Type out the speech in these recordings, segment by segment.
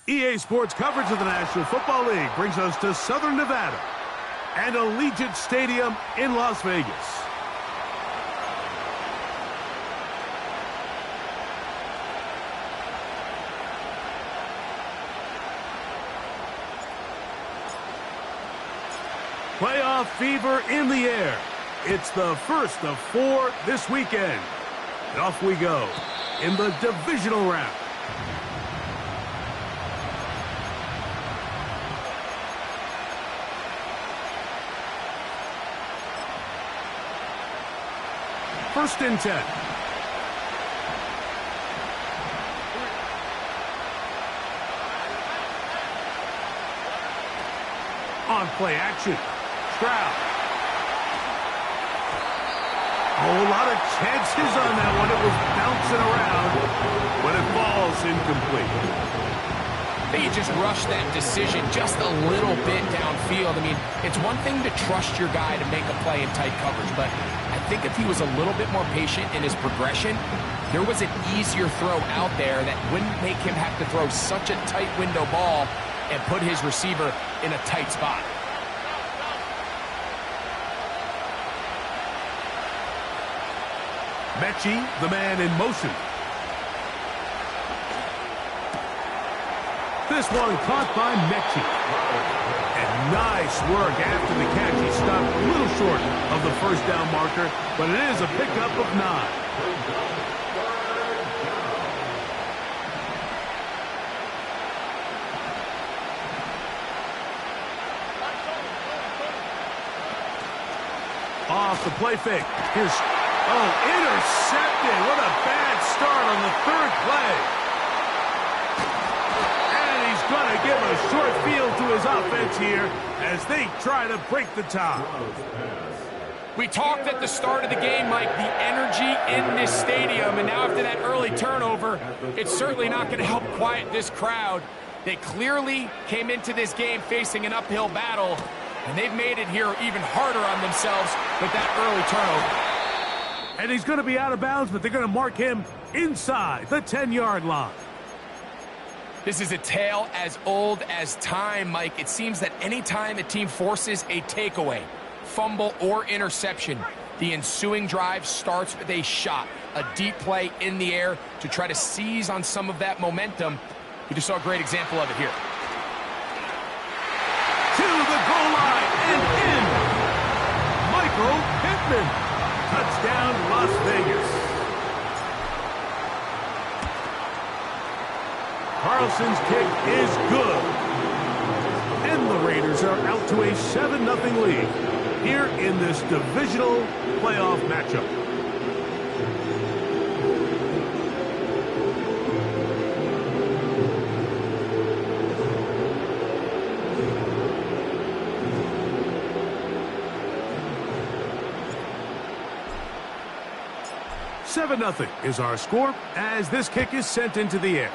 EA Sports coverage of the National Football League brings us to Southern Nevada and Allegiant Stadium in Las Vegas. Playoff fever in the air. It's the first of 4 this weekend. And off we go in the divisional round. First and 10. On play action. Stroud. Oh, a lot of chances on that one. It was bouncing around, but it falls incomplete. I think he just rushed that decision just a little bit downfield. I mean, it's one thing to trust your guy to make a play in tight coverage, but I think if he was a little bit more patient in his progression, there was an easier throw out there that wouldn't make him have to throw such a tight window ball and put his receiver in a tight spot. Mechie, the man in motion. This one caught by Mechie. And nice work after the catch. He stopped a little short of the first down marker, but it is a pickup of 9. Off the play fake. Here's, oh, intercepted. What a bad start on the 3rd play. And he's going to give a short field to his offense here as they try to break the tie. We talked at the start of the game, Mike, the energy in this stadium, and now after that early turnover, it's certainly not going to help quiet this crowd. They clearly came into this game facing an uphill battle, and they've made it here even harder on themselves with that early turnover. And he's going to be out of bounds, but they're going to mark him inside the 10-yard line. This is a tale as old as time, Mike. It seems that any time a team forces a takeaway, fumble, or interception, the ensuing drive starts with a shot, a deep play in the air to try to seize on some of that momentum. We just saw a great example of it here. To the goal line and in. Michael Pittman. Touchdown, Las Vegas. Carlson's kick is good. And the Raiders are out to a 7-0 lead here in this divisional playoff matchup. Nothing is our score as this kick is sent into the air.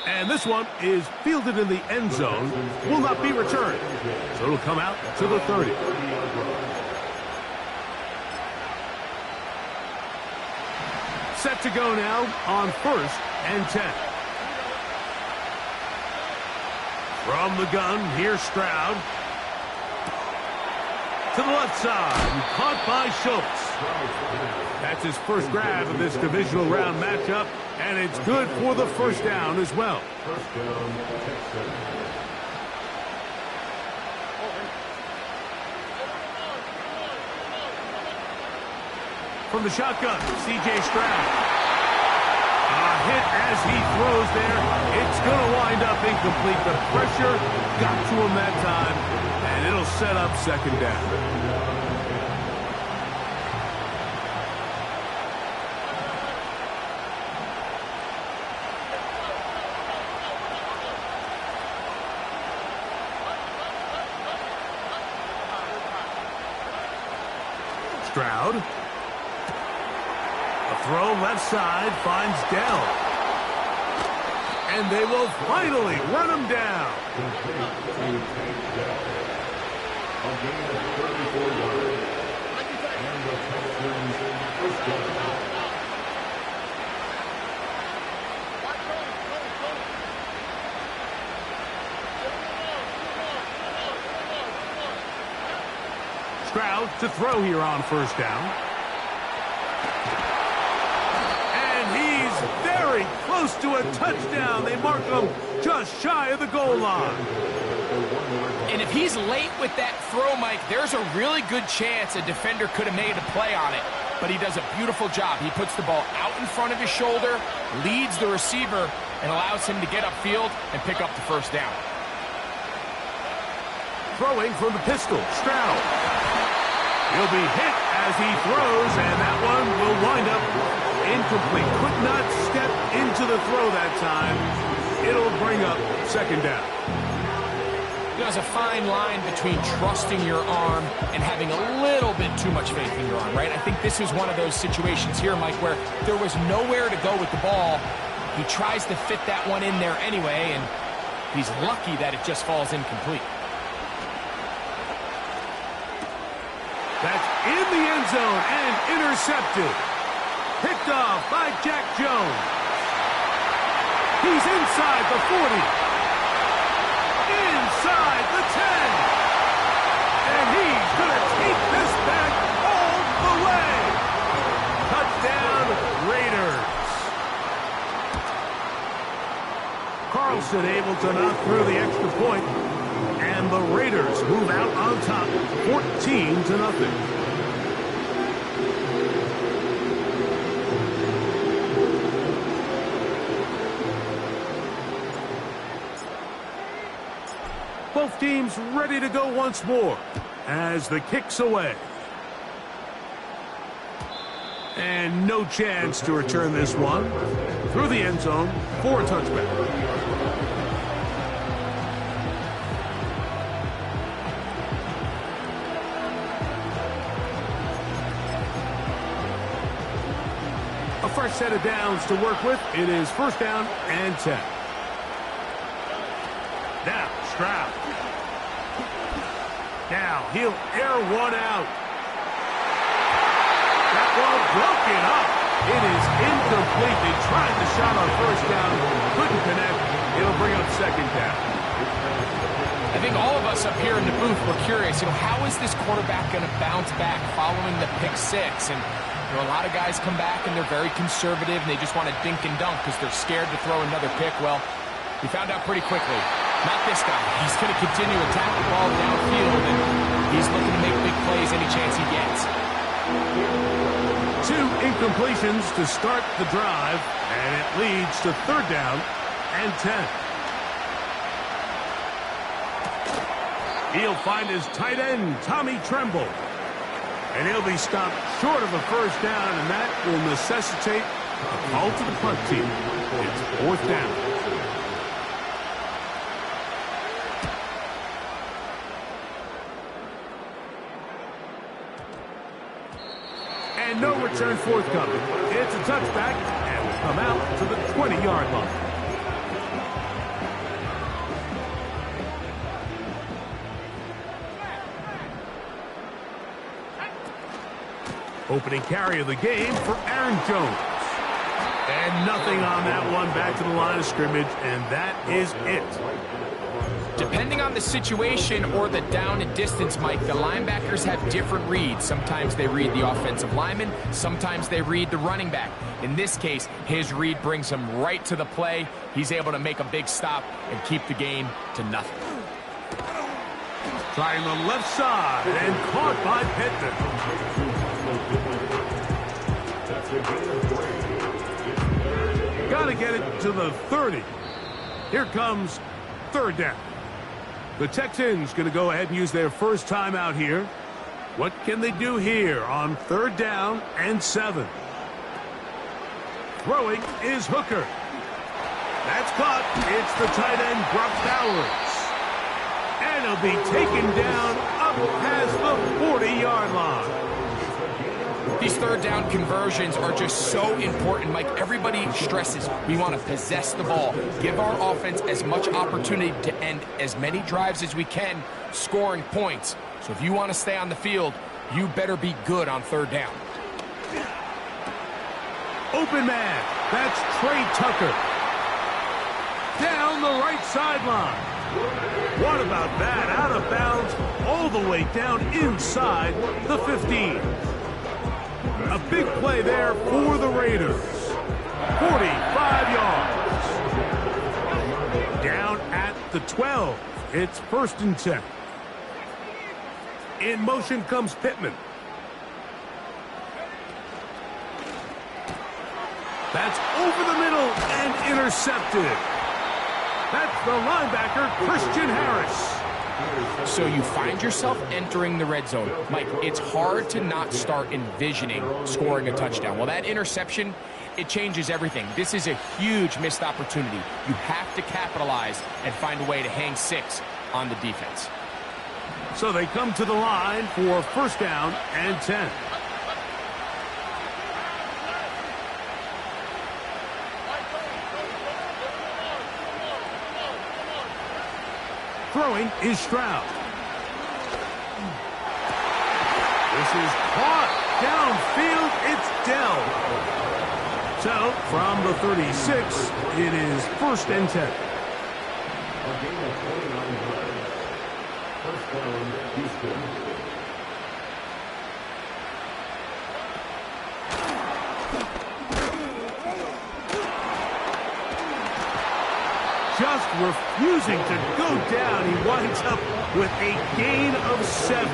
And this one is fielded in the end zone, will not be returned. So it'll come out to the 30. Set to go now on 1st and 10. From the gun, here's Stroud. To the left side, caught by Schultz. That's his first grab of this divisional round matchup, and it's good for the first down as well. From the shotgun, C.J. Stroud. A hit as he throws there. It's going to wind up incomplete. The pressure got to him that time, and it'll set up 2nd down. Stroud. A throw left side finds Dell. And they will finally run him down. Stroud to throw here on first down. And he's very close to a touchdown. They mark him just shy of the goal line. And if he's late with that throw, Mike, there's a really good chance a defender could have made a play on it. But he does a beautiful job. He puts the ball out in front of his shoulder, leads the receiver, and allows him to get upfield and pick up the first down. Throwing from the pistol, Stroud. He'll be hit as he throws, and that one will wind up incomplete. Could not step into the throw that time. It'll bring up second down. There's a fine line between trusting your arm and having a little bit too much faith in your arm, right? I think this is one of those situations here, Mike, where there was nowhere to go with the ball. He tries to fit that one in there anyway, and he's lucky that it just falls incomplete. That's in the end zone and intercepted. Picked off by Jack Jones. He's inside the 40. Inside the 10. And he's going to take this back all the way. Touchdown, Raiders. Carlson able to knock through the extra point. And the Raiders move out on top, 14-0. Both teams ready to go once more as the kick's away. And no chance to return this one through the end zone for a touchback. A fresh set of downs to work with. It is first down and 10. Now, Stroud. Now, he'll air one out. That one broken up. It is incomplete. They tried the shot on first down. Couldn't connect. It'll bring up second down. I think all of us up here in the booth were curious, how is this quarterback going to bounce back following the pick six? And a lot of guys come back and they're very conservative and they just want to dink and dunk because they're scared to throw another pick. Well, we found out pretty quickly. Not this guy. He's going to continue to attack the ball downfield, and he's looking to make big plays any chance he gets. 2 incompletions to start the drive, and it leads to third down and 10. He'll find his tight end, Tommy Tremble. And he'll be stopped short of a first down, and that will necessitate a call to the punt team. It's fourth down. And no return forthcoming. It's a touchback, and will come out to the 20-yard line. Opening carry of the game for Aaron Jones. And nothing on that one, back to the line of scrimmage, and that is it. Depending on the situation or the down and distance, Mike, the linebackers have different reads. Sometimes they read the offensive lineman. Sometimes they read the running back. In this case, his read brings him right to the play. He's able to make a big stop and keep the game to nothing. Trying the left side and caught by Pittman. Got to get it to the 30. Here comes third down. The Texans going to go ahead and use their first timeout here. What can they do here on third down and 7? Throwing is Hooker. That's caught. It's the tight end, Brock Bowers. And he'll be taken down up past the 40-yard line. These third down conversions are just so important. Mike, everybody stresses we want to possess the ball, give our offense as much opportunity to end as many drives as we can, scoring points. So if you want to stay on the field, you better be good on third down. Open man. That's Trey Tucker. Down the right sideline. What about that? Out of bounds all the way down inside the 15. A big play there for the Raiders. 45 yards. Down at the 12. It's 1st and 10. In motion comes Pittman. That's over the middle and intercepted. That's the linebacker, Christian Harris. So you find yourself entering the red zone. Mike, it's hard to not start envisioning scoring a touchdown. Well, that interception, it changes everything. This is a huge missed opportunity. You have to capitalize and find a way to hang 6 on the defense. So they come to the line for 1st down and 10. Throwing is Stroud. This is caught. Downfield, it's Dell. So, from the 36, it is 1st and 10. Just refusing to go down. He winds up with a gain of 7.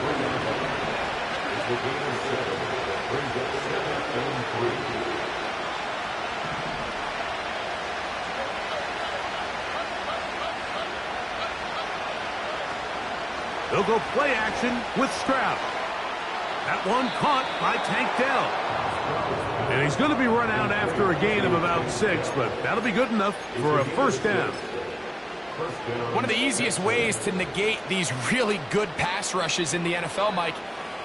They'll go play action with Stroud. That one caught by Tank Dell. And he's going to be run out after a gain of about 6, but that'll be good enough for a 1st down. One of the easiest ways to negate these really good pass rushes in the NFL, Mike,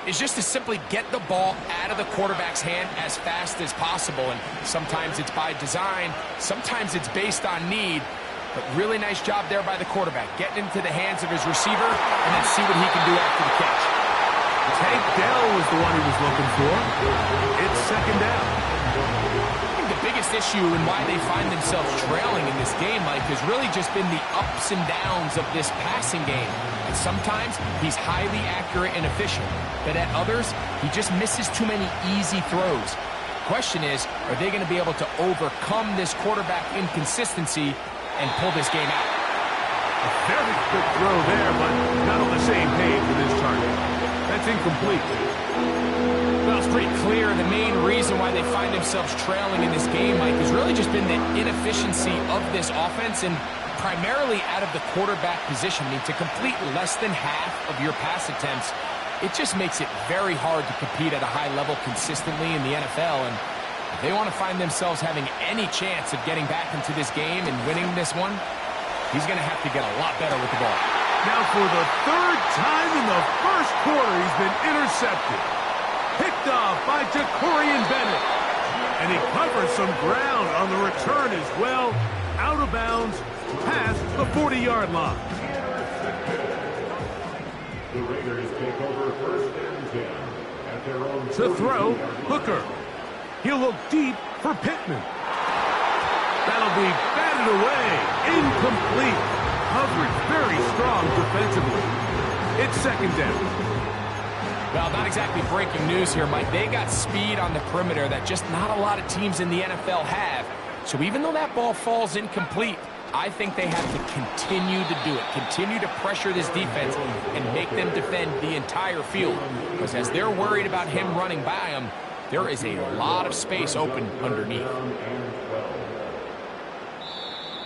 is just to simply get the ball out of the quarterback's hand as fast as possible. And sometimes it's by design, sometimes it's based on need. But really nice job there by the quarterback, getting into the hands of his receiver and then see what he can do after the catch. Tank Dell was the one he was looking for. It's 2nd down. I think the biggest issue and why they find themselves trailing in this game, Mike, has really just been the ups and downs of this passing game. And sometimes he's highly accurate and efficient, but at others, he just misses too many easy throws. Question is, are they going to be able to overcome this quarterback inconsistency and pull this game out? A very quick throw there, but not on the same page with his target. That's incomplete. Well, it's pretty clear the main reason why they find themselves trailing in this game, Mike, has really just been the inefficiency of this offense and primarily out of the quarterback position. I mean, to complete less than half of your pass attempts, it just makes it very hard to compete at a high level consistently in the NFL. And if they want to find themselves having any chance of getting back into this game and winning this one, he's going to have to get a lot better with the ball. Now for the 3rd time in the 1st quarter, he's been intercepted. Picked off by Jacorian Bennett. And he covers some ground on the return as well. Out of bounds, past the 40-yard line. The Raiders take over 1st and 10 at their own. To throw, Hooker. He'll look deep for Pittman. That'll be batted away. Incomplete. Coverage very strong defensively. It's 2nd down. Well, not exactly breaking news here, Mike. They got speed on the perimeter that just not a lot of teams in the NFL have. So even though that ball falls incomplete, I think they have to continue to do it. Continue to pressure this defense and make them defend the entire field. Because as they're worried about him running by them, there is a lot of space open underneath.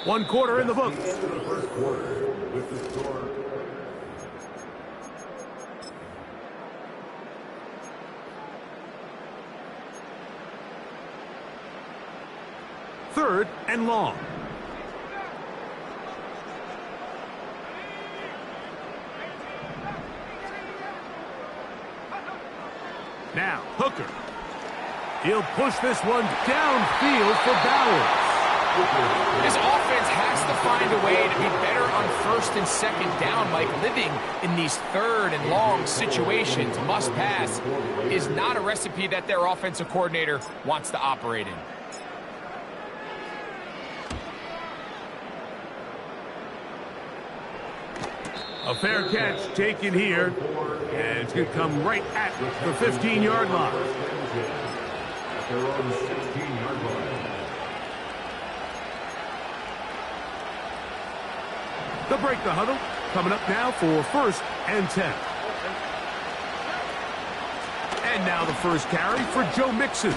1 quarter in the book. Third and long. Now, Hooker. He'll push this one downfield for Bowers. This offense has to find a way to be better on 1st and 2nd down, Mike. Living in these 3rd and long situations, must pass, is not a recipe that their offensive coordinator wants to operate in. A fair catch taken here, and it's going to come right at the 15-yard line. At their own 16-yard line. They'll break the huddle. Coming up now for 1st and 10. And now the first carry for Joe Mixon.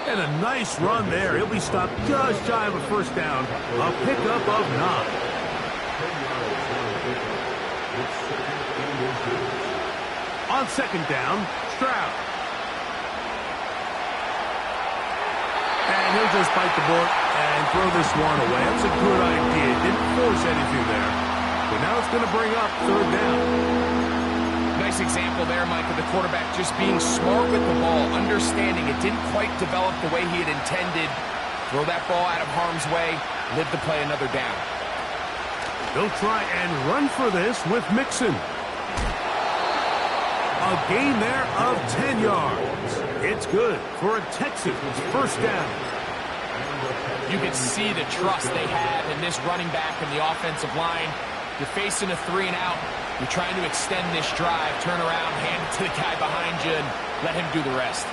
And a nice run there. He'll be stopped just shy of a first down. A pickup of 9. On 2nd down, Stroud. And he'll just bite the bullet and throw this one away. That's a good idea. Didn't force anything there. But now it's going to bring up 3rd down. Nice example there, Mike, of the quarterback just being smart with the ball, understanding it didn't quite develop the way he had intended. Throw that ball out of harm's way, live to play another down. They'll try and run for this with Mixon. A gain there of 10 yards. It's good for a Texans 1st down. You can see the trust they have in this running back and the offensive line. You're facing a 3-and-out. You're trying to extend this drive, turn around, hand it to the guy behind you, and let him do the rest.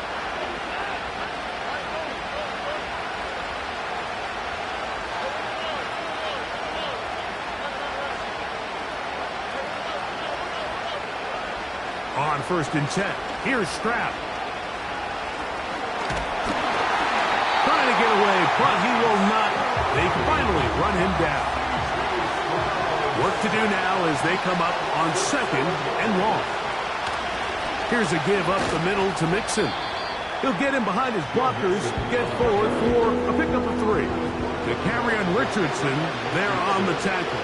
On 1st and 10, here's Stroud. Trying to get away, but he will not. They finally run him down. Work to do now as they come up on 2nd and long. Here's a give up the middle to Mixon. He'll get him behind his blockers, get forward for a pickup of 3. To carry on Richardson, there on the tackle.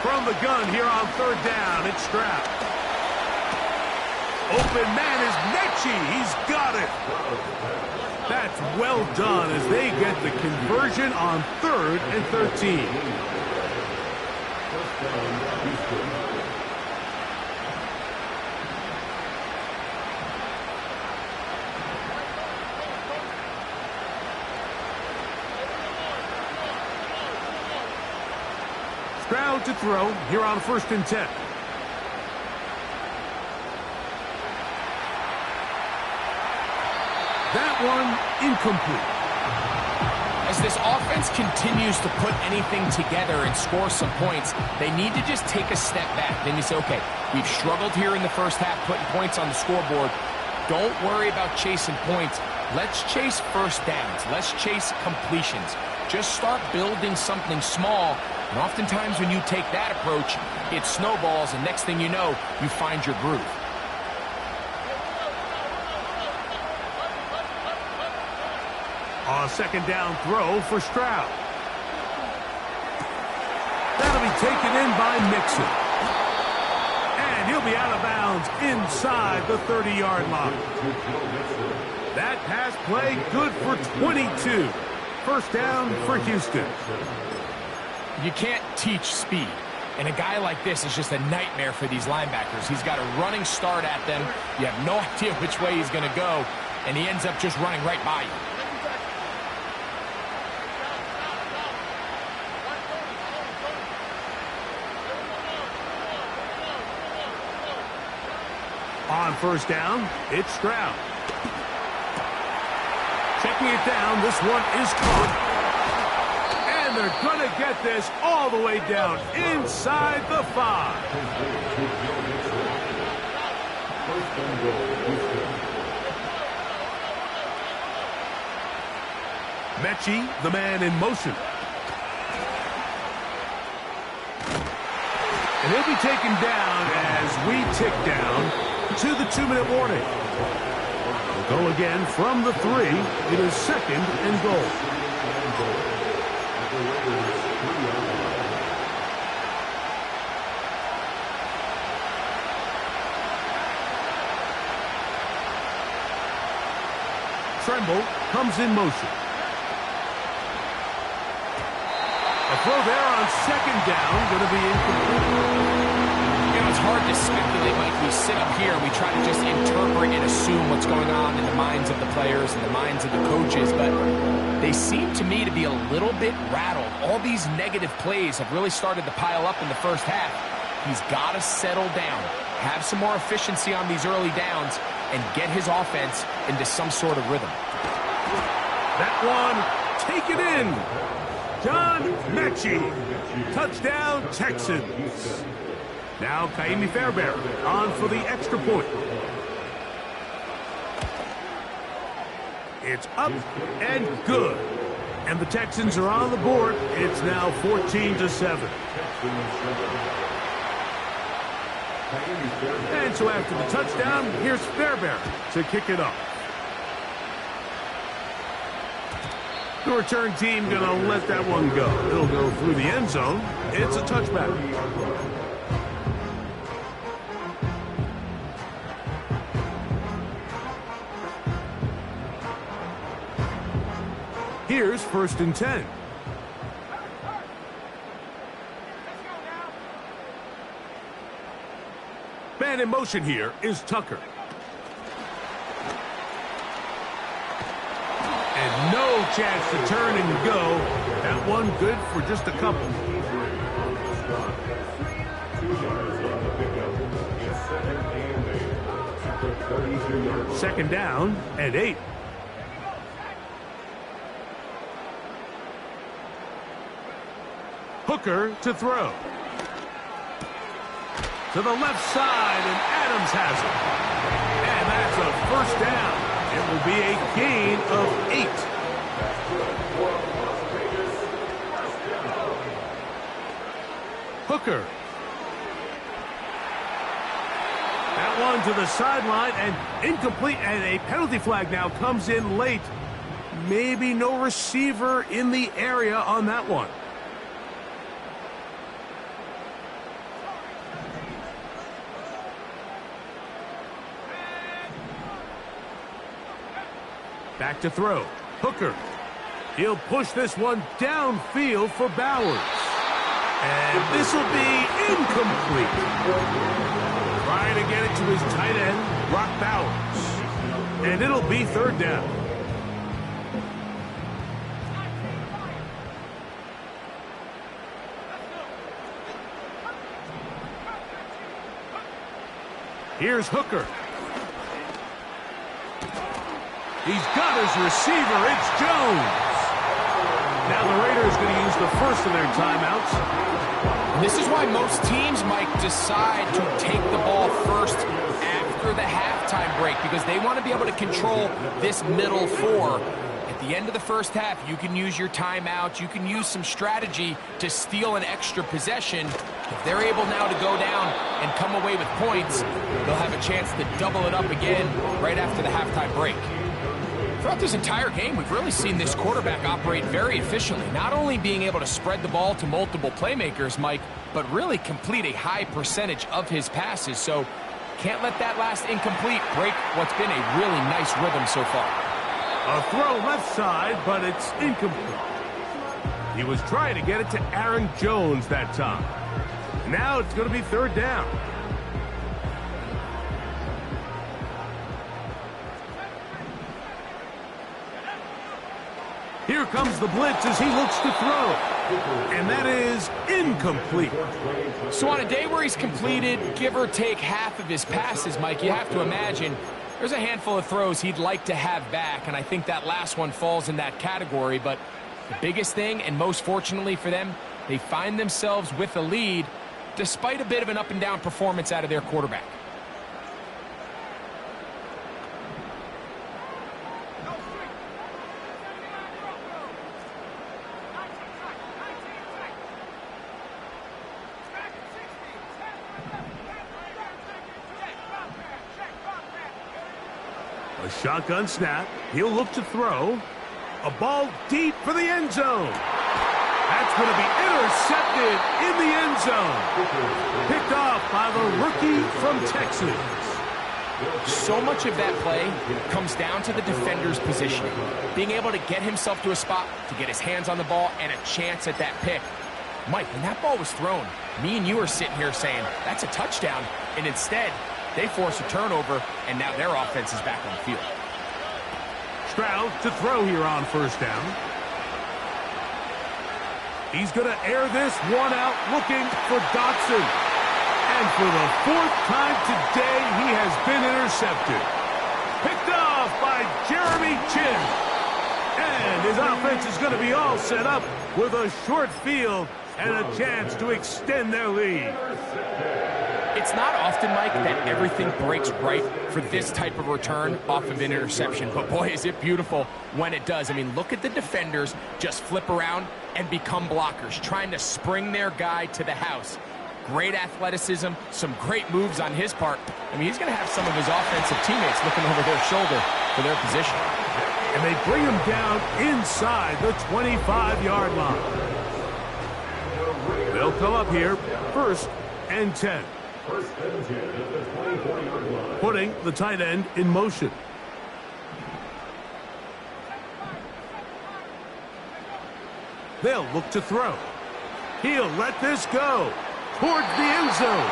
From the gun here on 3rd down, it's Stroud. Open man is Mechie. He's got it. That's well done as they get the conversion on 3rd and 13. Stroud to throw here on 1st and 10. That one incomplete. As this offense continues to put anything together and score some points, they need to just take a step back. Then you say, okay, we've struggled here in the first half putting points on the scoreboard. Don't worry about chasing points. Let's chase first downs. Let's chase completions. Just start building something small. And oftentimes when you take that approach, it snowballs, and next thing you know, you find your groove. A 2nd down throw for Stroud. That'll be taken in by Mixon. And he'll be out of bounds inside the 30-yard line. That pass play good for 22. 1st down for Houston. You can't teach speed. And a guy like this is just a nightmare for these linebackers. He's got a running start at them. You have no idea which way he's going to go. And he ends up just running right by you. On 1st down, it's Stroud. Checking it down, this one is caught. And they're going to get this all the way down inside the 5. Mechie, the man in motion. And he'll be taken down as we tick down to the 2-minute warning. We'll go again from the 3. It is 2nd and goal. Tremble comes in motion. A throw there on 2nd down, going to be incomplete. You know, it's hard to speculate, Mike. We sit up here and we try to just interpret and assume what's going on in the minds of the players and the minds of the coaches, but they seem to me to be a little bit rattled. All these negative plays have really started to pile up in the first half. He's got to settle down, have some more efficiency on these early downs, and get his offense into some sort of rhythm. That one, take it in. John Mechie, touchdown Texans. Now Kaimi Fairbairn on for the extra point. It's up and good. And the Texans are on the board. It's now 14-7. And so after the touchdown, here's Fairbairn to kick it off. The return team going to let that one go. It'll go through the end zone. It's a touchback. Here's 1st and 10. Man in motion here is Tucker. And no chance to turn and go. That one good for just a couple. Second down and 8. Hooker to throw. To the left side, and Adams has it. And that's a first down. It will be a gain of 8. Hooker. That one to the sideline and incomplete, and a penalty flag now comes in late. Maybe no receiver in the area on that one. Back to throw. Hooker. He'll push this one downfield for Bowers. And this will be incomplete. Trying to get it to his tight end, Brock Bowers. And it'll be 3rd down. Here's Hooker. He's got his receiver. It's Jones. Now the Raiders going to use the first of their timeouts. This is why most teams might decide to take the ball first after the halftime break, because they want to be able to control this middle 4. At the end of the first half, you can use your timeout. You can use some strategy to steal an extra possession. If they're able now to go down and come away with points, they'll have a chance to double it up again right after the halftime break. Throughout this entire game, we've really seen this quarterback operate very efficiently, not only being able to spread the ball to multiple playmakers, Mike, but really complete a high percentage of his passes. So can't let that last incomplete break what's been a really nice rhythm so far. A throw left side, but it's incomplete. He was trying to get it to Aaron Jones that time. Now it's going to be 3rd down. Here comes the blitz as he looks to throw. And that is incomplete. So on a day where he's completed, give or take half of his passes, Mike, you have to imagine there's a handful of throws he'd like to have back, and I think that last one falls in that category. But the biggest thing, and most fortunately for them, they find themselves with a lead despite a bit of an up-and-down performance out of their quarterback. A shotgun snap. He'll look to throw. A ball deep for the end zone. That's going to be intercepted in the end zone. Picked off by the rookie from Texas. So much of that play comes down to the defender's positioning. Being able to get himself to a spot to get his hands on the ball and a chance at that pick. Mike, when that ball was thrown, me and you are sitting here saying, that's a touchdown, and instead, they force a turnover, and now their offense is back on the field. Stroud to throw here on first down. He's going to air this one out, looking for Dotson. And for the fourth time today, he has been intercepted. Picked off by Jeremy Chin. And his offense is going to be all set up with a short field and a chance to extend their lead. It's not often, Mike, that everything breaks right for this type of return off of an interception. But boy, is it beautiful when it does. I mean, look at the defenders just flip around and become blockers, trying to spring their guy to the house. Great athleticism, some great moves on his part. I mean, he's going to have some of his offensive teammates looking over their shoulder for their position. And they bring him down inside the 25-yard line. They'll come up here, 1st and 10. Putting the tight end in motion. They'll look to throw. He'll let this go towards the end zone.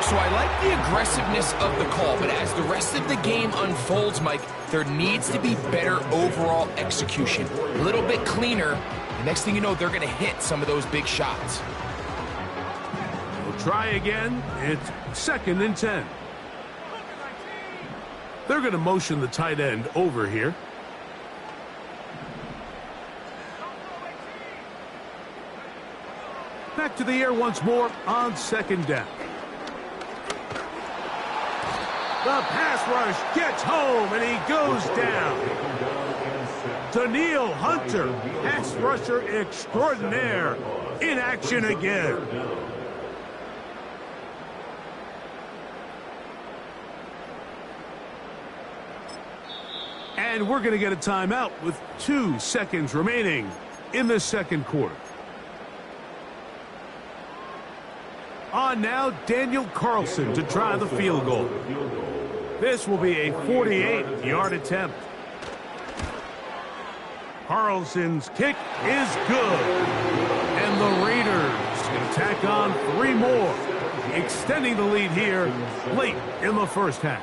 So I like the aggressiveness of the call, but as the rest of the game unfolds, Mike, there needs to be better overall execution. A little bit cleaner. The next thing you know, they're going to hit some of those big shots. We'll try again. It's 2nd and 10. They're going to motion the tight end over here. Back to the air once more on 2nd down. The pass rush gets home, and he goes down. Daniil Hunter, pass rusher extraordinaire, in action again. And we're going to get a timeout with 2 seconds remaining in the 2nd quarter. On now, Daniel Carlson to try the field goal. This will be a 48-yard attempt. Carlson's kick is good. And the Raiders going to tack on 3 more, extending the lead here late in the first half.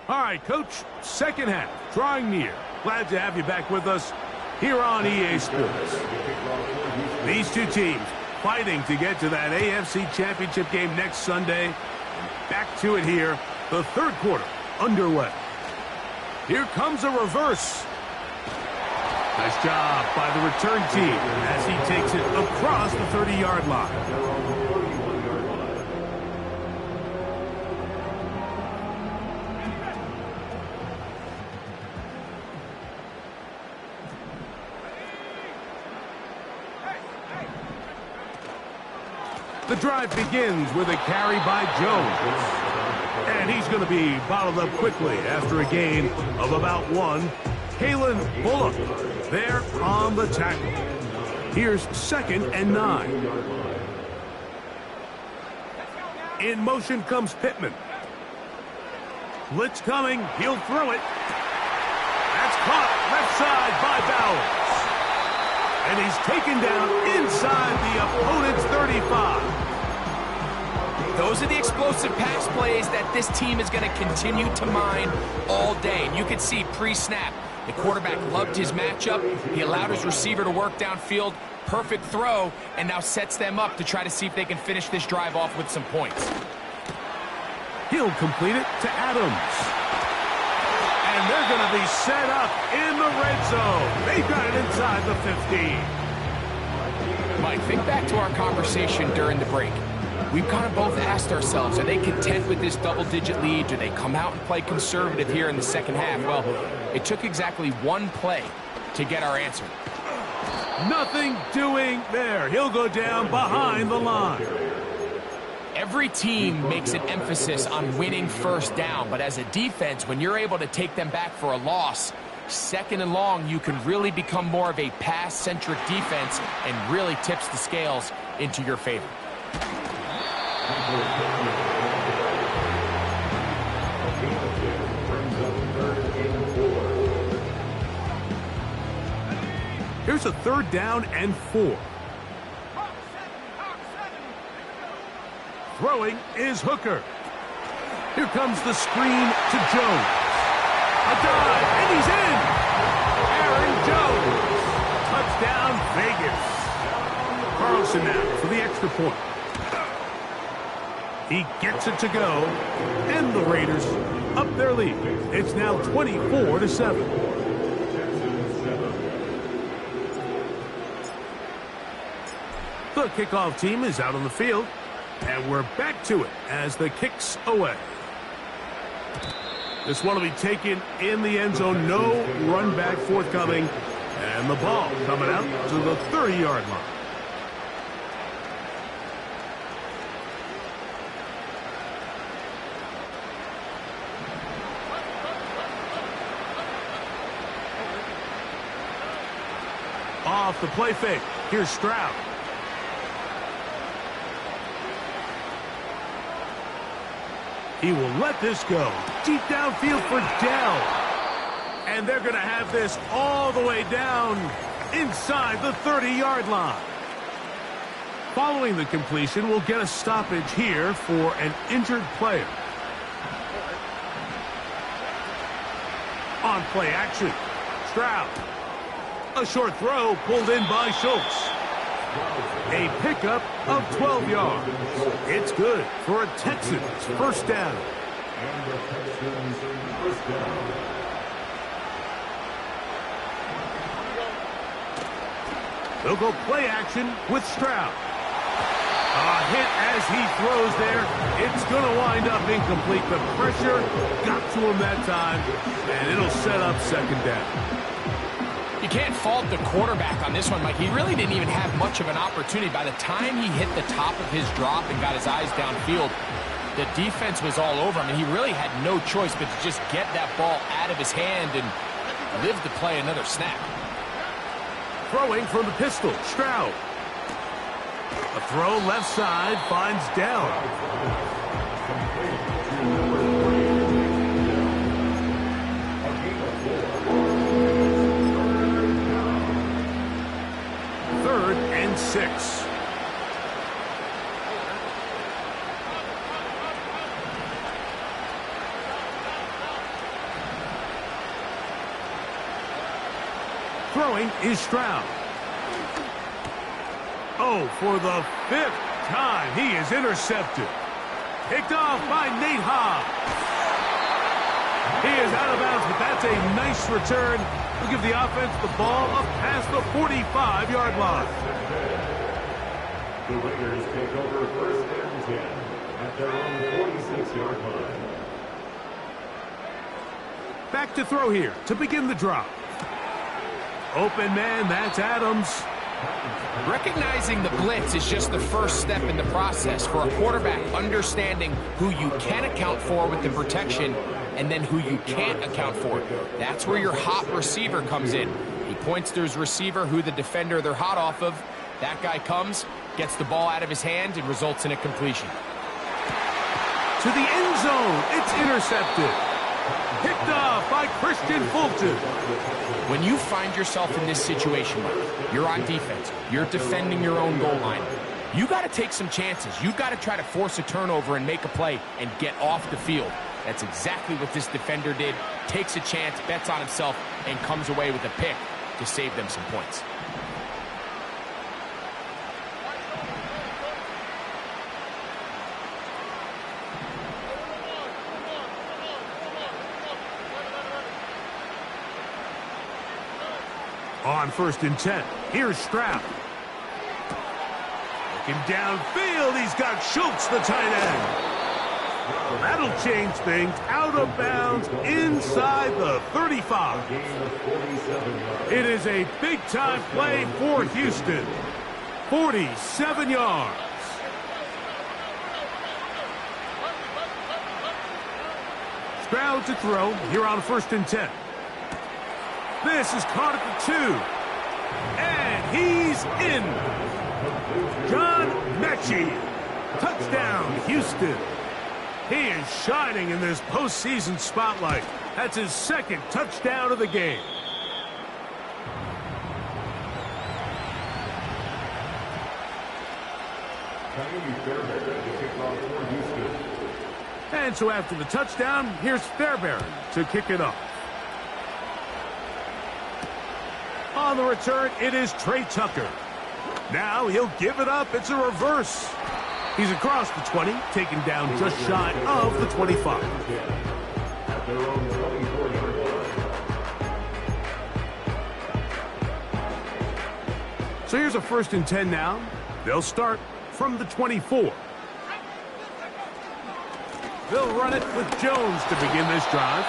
All right, Coach, 2nd half, drawing near. Glad to have you back with us here on EA Sports. These two teams fighting to get to that AFC Championship game next Sunday. And back to it here, the 3rd quarter underway. Here comes a reverse. Nice job by the return team as he takes it across the 30-yard line. The drive begins with a carry by Jones. And he's going to be bottled up quickly after a gain of about 1. Kalen Bullock there on the tackle. Here's 2nd and 9. In motion comes Pittman. Blitz coming. He'll throw it. That's caught left side by Bowers. And he's taken down inside the opponent's 35. Those are the explosive pass plays that this team is going to continue to mine all day. And you can see pre-snap, the quarterback loved his matchup. He allowed his receiver to work downfield. Perfect throw, and now sets them up to try to see if they can finish this drive off with some points. He'll complete it to Adams. And they're going to be set up in the red zone. They've got it inside the 15. Mike, think back to our conversation during the break. We've kind of both asked ourselves, are they content with this double-digit lead? Do they come out and play conservative here in the 2nd half? Well, it took exactly 1 play to get our answer. Nothing doing there. He'll go down behind the line. Every team makes an emphasis on winning first down, but as a defense, when you're able to take them back for a loss, 2nd and long, you can really become more of a pass-centric defense and really tips the scales into your favor. gain of 10 brings up third and 4. Here's a 3rd down and 4. Throwing is Hooker. Here comes the screen to Jones. A dive, and he's in. Aaron Jones. Touchdown, Vegas. Carlson now for the extra point. He gets it to go, and the Raiders up their lead. It's now 24-7. The kickoff team is out on the field, and we're back to it as the kick's away. This one will be taken in the end zone. No run back forthcoming, and the ball coming out to the 30-yard line. Off the play fake. Here's Stroud. He will let this go. Deep downfield for Dell. And they're going to have this all the way down inside the 30-yard line. Following the completion, we'll get a stoppage here for an injured player. On play action, Stroud. A short throw pulled in by Schultz. A pickup of 12 yards. It's good for a Texans first down. And the Texans first down. They'll go play action with Stroud. A hit as he throws there. It's going to wind up incomplete. The pressure got to him that time, and it'll set up second down. You can't fault the quarterback on this one, Mike. He really didn't even have much of an opportunity. By the time he hit the top of his drop and got his eyes downfield, the defense was all over him, and he really had no choice but to just get that ball out of his hand and live to play another snap. Throwing from the pistol, Stroud. A throw left side finds Dell. Third and 6. Throwing is Stroud. Oh, for the 5th time, he is intercepted. Picked off by Nate Hobbs. He is out of bounds, but that's a nice return. We'll give the offense the ball up past the 45-yard line. The Raiders take over first and 10 at their own 46-yard line. Back to throw here to begin the drop. Open man, that's Adams. Recognizing the blitz is just the first step in the process for a quarterback understanding who you can account for with the protection and then who you can't account for. That's where your hot receiver comes in. He points to his receiver, who the defender they're hot off of. That guy comes, gets the ball out of his hand, and results in a completion. To the end zone, it's intercepted. Picked off by Christian Fulton. When you find yourself in this situation, Mike, you're on defense, you're defending your own goal line, you got to take some chances. You've got to try to force a turnover and make a play and get off the field. That's exactly what this defender did. Takes a chance, bets on himself, and comes away with a pick to save them some points. On first and 10, here's Stroud. Looking downfield, he's got Schultz, the tight end. That'll change things. Out of bounds inside the 35. It is a big-time play for Houston. 47 yards. Stroud to throw here on first and 10. This is caught at the 2. And he's in. John Mechie. Touchdown, Houston. He is shining in this postseason spotlight. That's his second touchdown of the game. And so after the touchdown, here's Fairbairn to kick it off. On the return, it is Trey Tucker. Now he'll give it up. It's a reverse. He's across the 20, taken down just shy of the 25. At their own 24-yard line. So here's a 1st and 10 now. They'll start from the 24. They'll run it with Jones to begin this drive.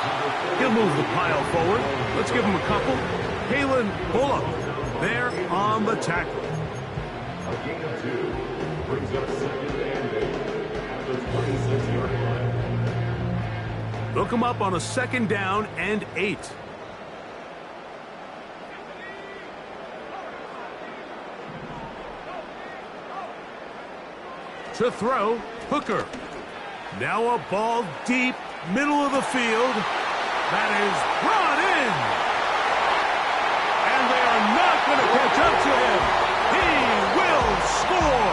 He'll move the pile forward. Let's give him a couple. Kalen Bullock there on the tackle. A gain of 2 brings up 2nd and 8 at the 26-yard line. They'll come up on a 2nd down and 8. To throw, Hooker. Now a ball deep, middle of the field. That is brought in. And they are not going to catch up to him. He will score.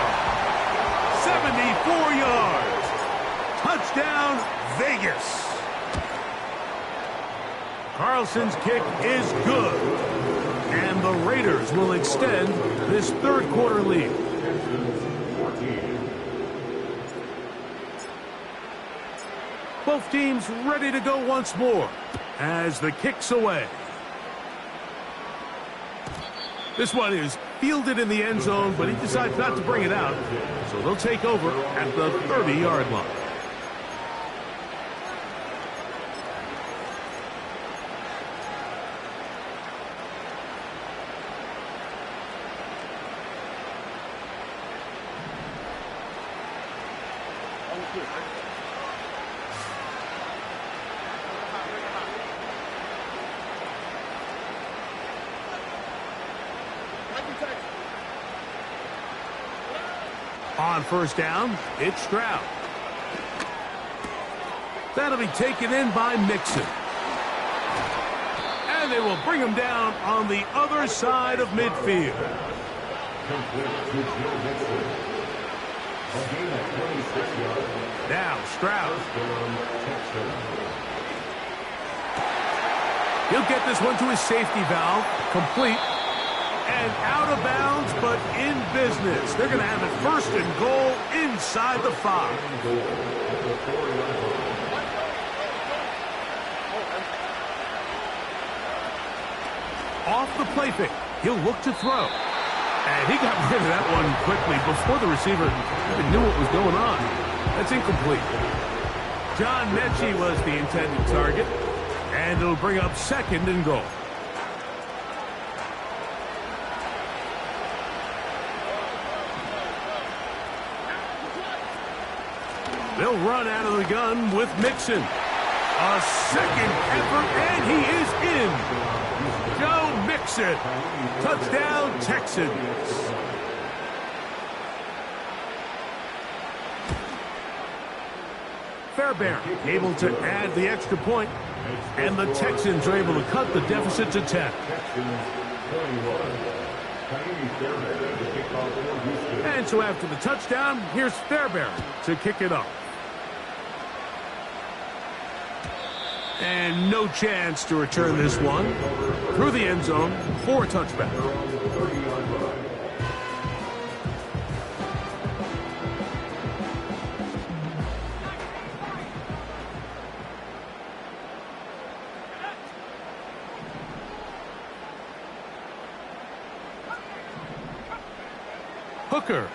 74 yards. Touchdown, Vegas. Carlson's kick is good. And the Raiders will extend this 3rd quarter lead. Both teams ready to go once more as the kick's away. This one is fielded in the end zone, but he decides not to bring it out. So they'll take over at the 30-yard line. On 1st down, it's Stroud. That'll be taken in by Mixon. And they will bring him down on the other side of midfield. Now Stroud. He'll get this one to his safety valve. Complete. And out of bounds, but in business. They're going to have it 1st and goal inside the 5. Off the play fake. He'll look to throw. And he got rid of that one quickly before the receiver even knew what was going on. That's incomplete. John Mechie was the intended target. And it'll bring up 2nd and goal. They'll run out of the gun with Mixon. A 2nd effort, and he is in. Joe Mixon. Touchdown, Texans. Fairbairn able to add the extra point, and the Texans are able to cut the deficit to 10. And so after the touchdown, here's Fairbairn to kick it off. And no chance to return this one. Through the end zone for a touchback. Hooker.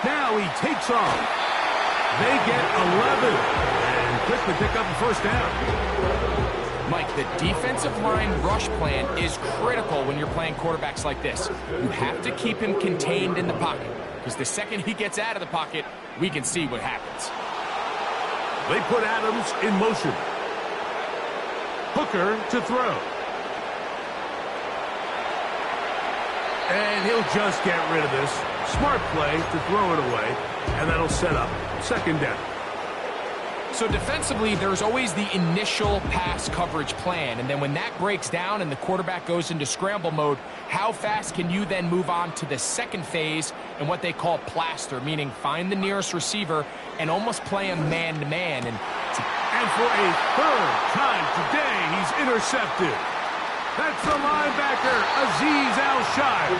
Now he takes off. They get 11 and quickly pick up a 1st down. Mike, the defensive line rush plan is critical when you're playing quarterbacks like this. You have to keep him contained in the pocket, because the second he gets out of the pocket, we can see what happens. They put Adams in motion. Hooker to throw. And he'll just get rid of this. Smart play to throw it away, and that'll set up second down. So defensively, there's always the initial pass coverage plan, and then when that breaks down and the quarterback goes into scramble mode, how fast can you then move on to the second phase and what they call plaster, meaning find the nearest receiver and almost play him man-to-man. And for a third time today, he's intercepted. That's the linebacker, Azeez Al-Shire.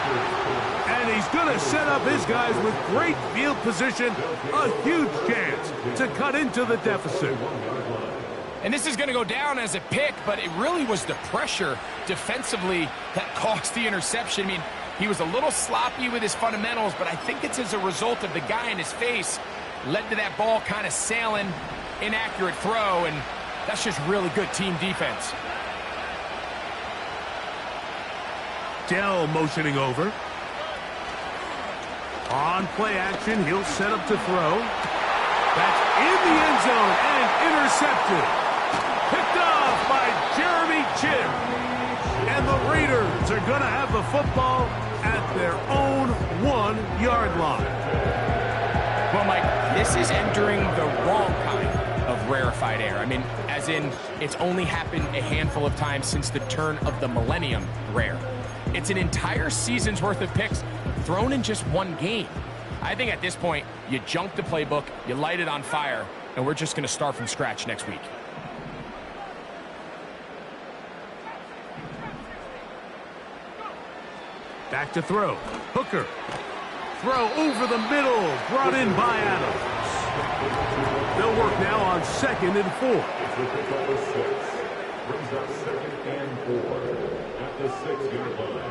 And he's going to set up his guys with great field position, a huge chance to cut into the deficit. And this is going to go down as a pick, but it really was the pressure defensively that caused the interception. I mean, he was a little sloppy with his fundamentals, but I think it's as a result of the guy in his face led to that ball kind of sailing, inaccurate throw, and that's just really good team defense. Dell motioning over. On play action, he'll set up to throw. That's in the end zone and intercepted. Picked off by Jeremy Chinn. And the Raiders are going to have the football at their own 1-yard line. Well, Mike, this is entering the wrong kind of rarefied air. I mean, as in, it's only happened a handful of times since the turn of the millennium rare. It's an entire season's worth of picks thrown in just one game. I think at this point, you junk the playbook, you light it on fire, and we're just going to start from scratch next week. Back to throw. Hooker. Throw over the middle. Brought in by Adams. They'll work now on 2nd and 4. Brings up 2nd and 4 at the 6-yard line.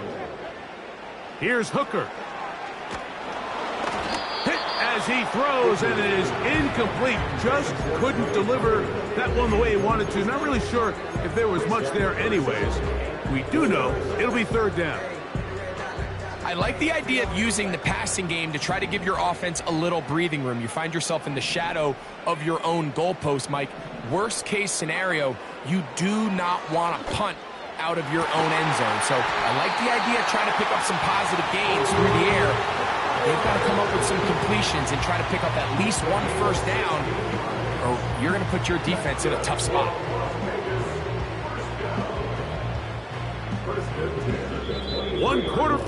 Here's Hooker. Hit as he throws, and it is incomplete. Just couldn't deliver that one the way he wanted to. Not really sure if there was much there anyways. We do know it'll be 3rd down. I like the idea of using the passing game to try to give your offense a little breathing room. You find yourself in the shadow of your own goalpost, Mike. Worst case scenario, you do not want to punt out of your own end zone. So I like the idea of trying to pick up some positive gains through the air. They've got to come up with some completions and try to pick up at least one first down, or you're going to put your defense in a tough spot. One quarter.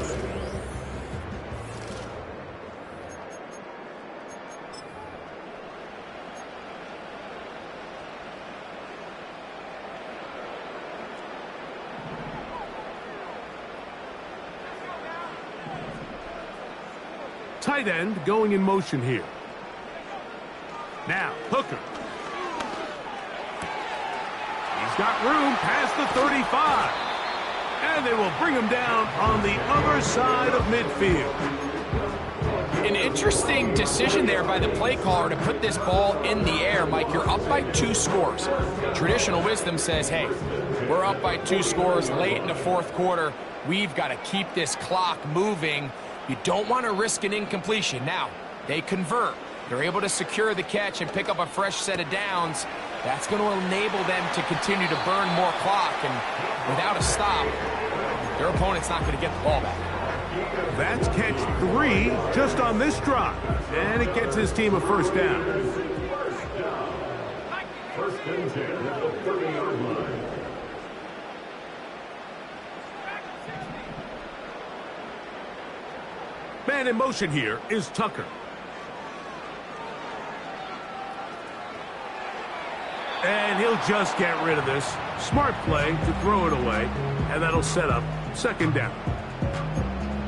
Tight end going in motion here. Now, Hooker. He's got room past the 35. And they will bring him down on the other side of midfield. An interesting decision there by the play caller to put this ball in the air. Mike, you're up by 2 scores. Traditional wisdom says, hey, we're up by 2 scores late in the 4th quarter. We've got to keep this clock moving. You don't want to risk an incompletion. Now, they convert. They're able to secure the catch and pick up a fresh set of downs. That's going to enable them to continue to burn more clock. And without a stop, their opponent's not going to get the ball back. That's catch 3 just on this drive. And it gets his team a first down. First and 10 at the 30-yard line. Man in motion here is Tucker. And he'll just get rid of this. Smart play to throw it away, and that'll set up 2nd down.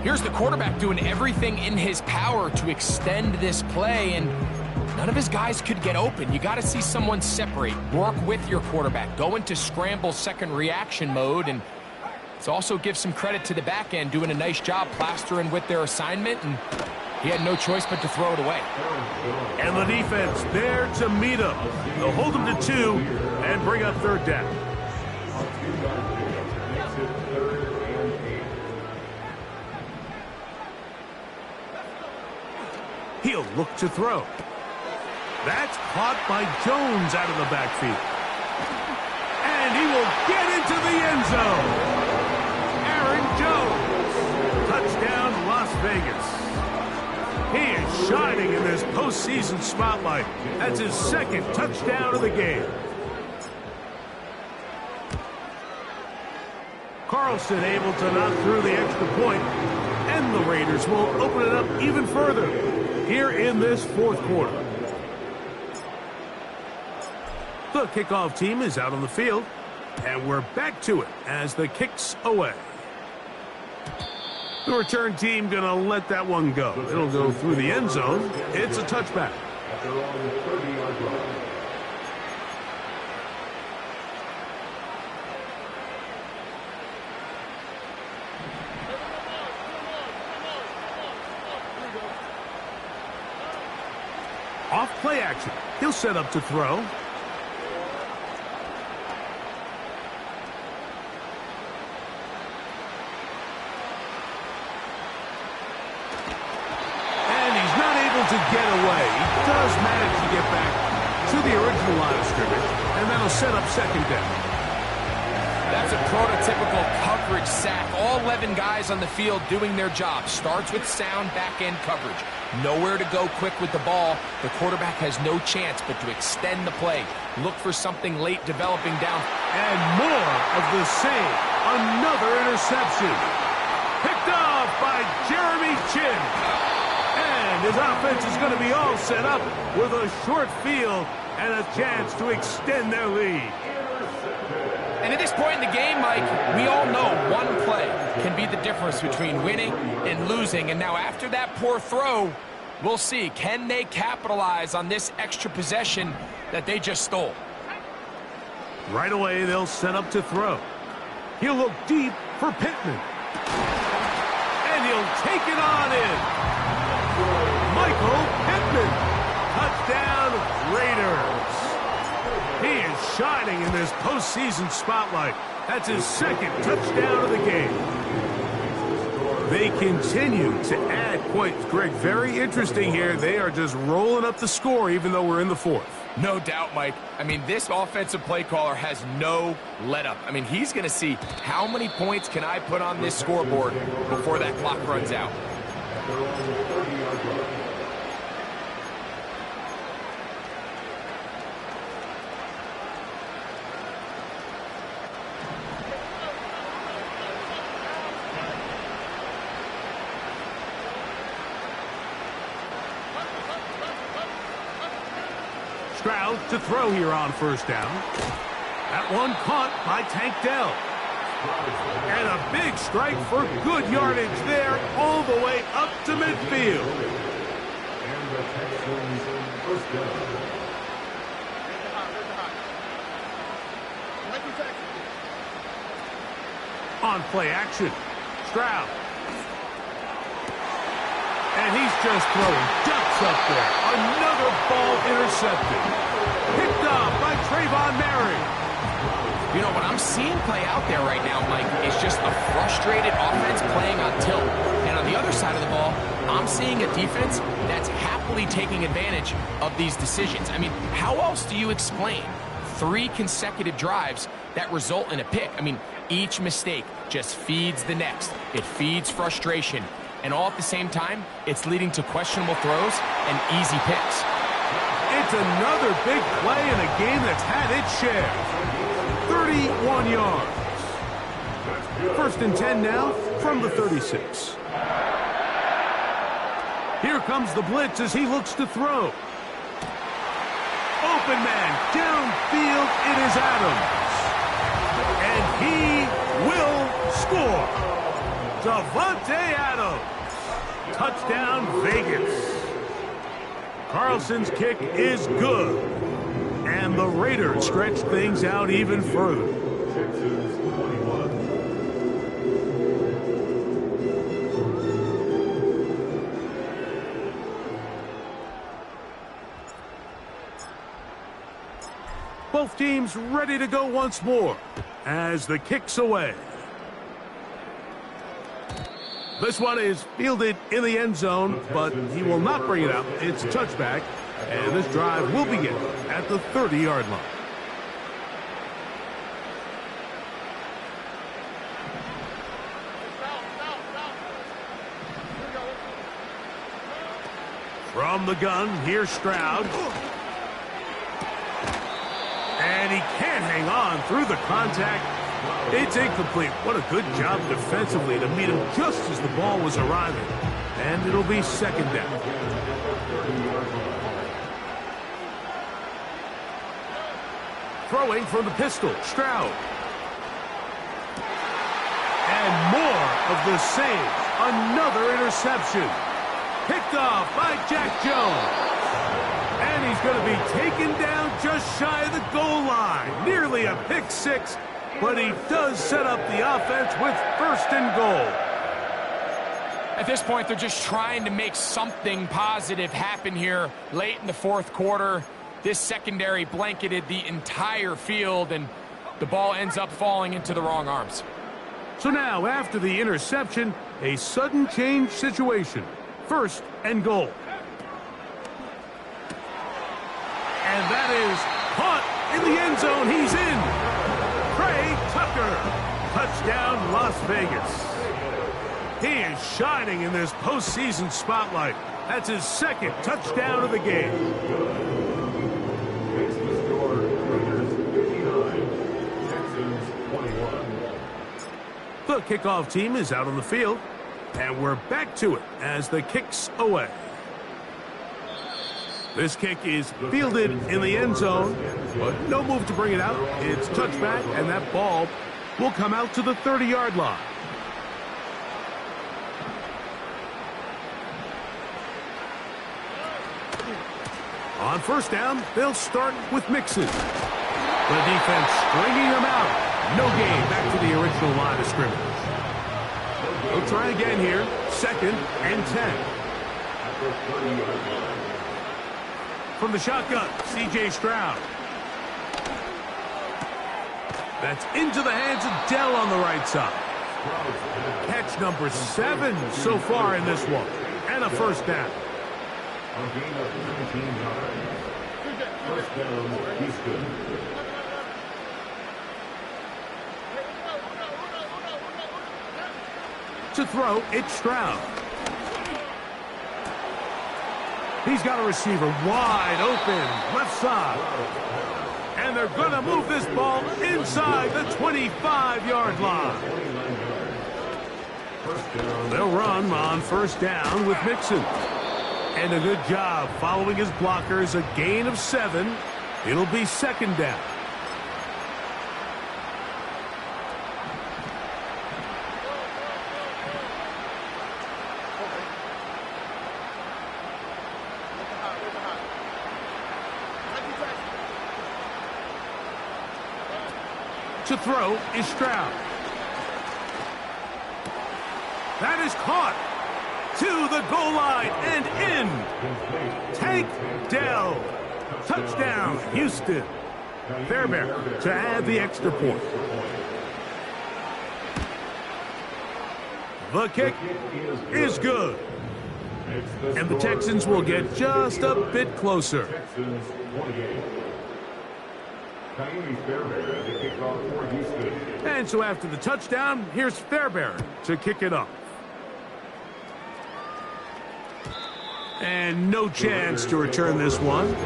Here's the quarterback doing everything in his power to extend this play, and none of his guys could get open. You got to see someone separate, work with your quarterback, go into scramble second reaction mode, and it's also give some credit to the back end doing a nice job plastering with their assignment, and he had no choice but to throw it away. And the defense there to meet him. They'll hold him to 2 and bring up 3rd down. He'll look to throw. That's caught by Jones out of the backfield. And he will get into the end zone. Aaron Jones. Touchdown. Vegas. He is shining in this postseason spotlight. That's his second touchdown of the game. Carlson able to knock through the extra point, and the Raiders will open it up even further here in this fourth quarter. The kickoff team is out on the field, and we're back to it as the kick's away. The return team going to let that one go. It'll go through the end zone. It's a touchback. After all, 30-yard line. Off play action. He'll set up to throw. To get away. He does manage to get back to the original line of scrimmage, and that'll set up second down. That's a prototypical coverage sack. All 11 guys on the field doing their job. Starts with sound back-end coverage. Nowhere to go quick with the ball. The quarterback has no chance but to extend the play. Look for something late developing down. And more of the same. Another interception. Picked off by Jeremy Chin. And his offense is going to be all set up with a short field and a chance to extend their lead. And at this point in the game, Mike, we all know one play can be the difference between winning and losing. And now after that poor throw, we'll see. Can they capitalize on this extra possession that they just stole? Right away, they'll set up to throw. He'll look deep for Pittman. And he'll take it on in. Michael Pittman. Touchdown, Raiders. He is shining in this postseason spotlight. That's his second touchdown of the game. They continue to add points. Greg, very interesting here. They are just rolling up the score even though we're in the fourth. No doubt, Mike. I mean, this offensive play caller has no let-up. I mean, he's going to see how many points can I put on this scoreboard before that clock runs out. Stroud to throw here on first down. That one caught by Tank Dell. And a big strike for good yardage there all the way up to midfield. And the Texans first down. On play action, Stroud. And he's just throwing ducks up there. Another ball intercepted. Picked off by Trayvon Merry. You know, what I'm seeing play out there right now, Mike, is just a frustrated offense playing on tilt. And on the other side of the ball, I'm seeing a defense that's happily taking advantage of these decisions. I mean, how else do you explain 3 consecutive drives that result in a pick? I mean, each mistake just feeds the next. It feeds frustration. And all at the same time, it's leading to questionable throws and easy picks. It's another big play in a game that's had its share. 31 yards. First and 10 now from the 36. Here comes the blitz as he looks to throw. Open man, downfield, it is Adams. And he will score. Davante Adams. Touchdown, Vegas. Carlson's kick is good. And the Raiders stretch things out even further. Texans 21. Both teams ready to go once more as the kick's away. This one is fielded in the end zone, but he will not bring it out. It's a touchback, and this drive will begin at the 30-yard line. From the gun, here's Stroud. And he can't hang on through the contact. It's incomplete. What a good job defensively to meet him just as the ball was arriving. And it'll be second down. Throwing from the pistol, Stroud. And more of the same. Another interception. Picked off by Jack Jones. And he's going to be taken down just shy of the goal line. Nearly a pick six, but he does set up the offense with first and goal. At this point, they're just trying to make something positive happen here late in the fourth quarter. This secondary blanketed the entire field, and the ball ends up falling into the wrong arms. So now, after the interception, a sudden change situation. First and goal. And that is caught in the end zone. He's in. Trey Tucker. Touchdown, Las Vegas. He is shining in this postseason spotlight. That's his second touchdown of the game. Makes the score, Raiders 59, Texans 21. The kickoff team is out on the field, and we're back to it as the kick's away. This kick is fielded in the end zone, but no move to bring it out. It's touchback, and that ball will come out to the 30-yard line. On first down, they'll start with Mixon. The defense stringing them out. No gain back to the original line of scrimmage. They'll try again here. Second and 10. From the shotgun, C.J. Stroud. That's into the hands of Dell on the right side. Catch number 7 so far in this one. And a first down. On gain of 19 yards. First down, Houston. To throw, it's Stroud. He's got a receiver wide open, left side. And they're going to move this ball inside the 25-yard line. They'll run on first down with Mixon. And a good job following his blockers, a gain of 7. It'll be second down. To throw is Stroud. That is caught to the goal line and in. Tank Dell. Touchdown, Houston. Fairbairn to add the extra point. The kick is good. And the Texans will get just a bit closer. And so after the touchdown, here's Fairbairn to kick it up. And no chance to return this one.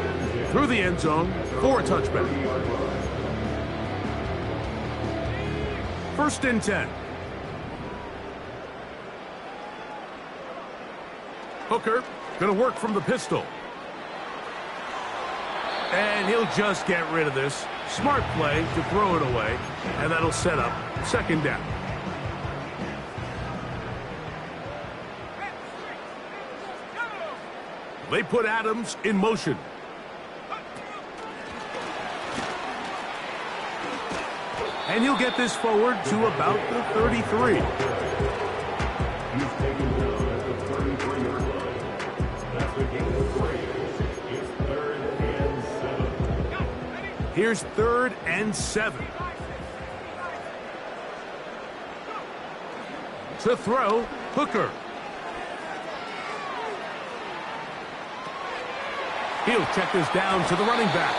Through the end zone for a touchback. First and 10. Hooker going to work from the pistol. And he'll just get rid of this. Smart play to throw it away. And that'll set up second down. They put Adams in motion. And he'll get this forward to about the 33. He's taken down at the 33-yard line. That's the gain of 3. It's third and 7. Here's third and 7. To throw, Hooker. He'll check this down to the running back.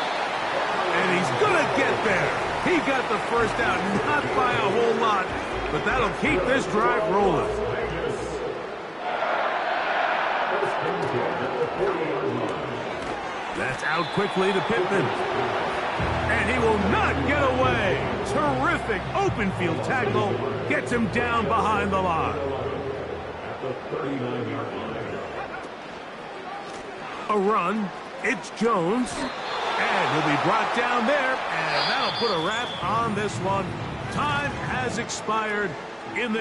And he's going to get there. He got the first down, not by a whole lot, but that'll keep this drive rolling. That's out quickly to Pittman. And he will not get away. Terrific open field tackle. Gets him down behind the line. At the 39-yard line. A run. It's Jones. And he'll be brought down there. And that'll put a wrap on this one. Time has expired in the